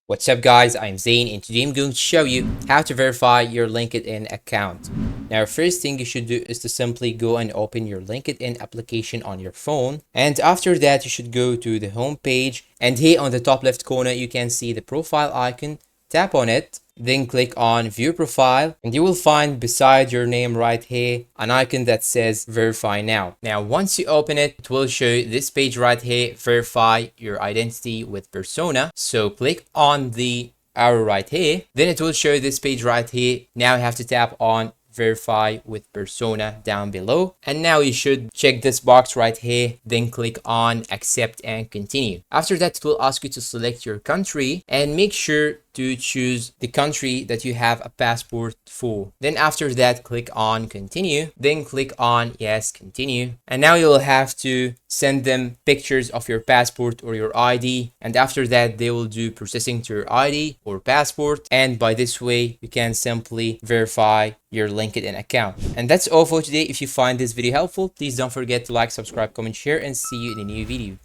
What's up guys, I'm Zane and today I'm going to show you how to verify your LinkedIn account. Now first thing you should do is to simply go and open your LinkedIn application on your phone, and after that you should go to the home page, and here on the top left corner you can see the profile icon. Tap on it, then click on view profile, and you will find beside your name right here an icon that says verify now. Now once you open it, it will show this page right here, verify your identity with Persona. So click on the arrow right here, then it will show this page right here. Now you have to tap on verify with Persona down below, and now you should check this box right here, then click on accept and continue. After that, it will ask you to select your country and make sure to choose the country that you have a passport for. Then after that, click on continue, then click on yes, continue, and now you'll have to send them pictures of your passport or your ID, and after that they will do processing to your ID or passport, and by this way you can simply verify your LinkedIn account. And that's all for today. If you find this video helpful, please don't forget to like, subscribe, comment, share, and see you in a new video.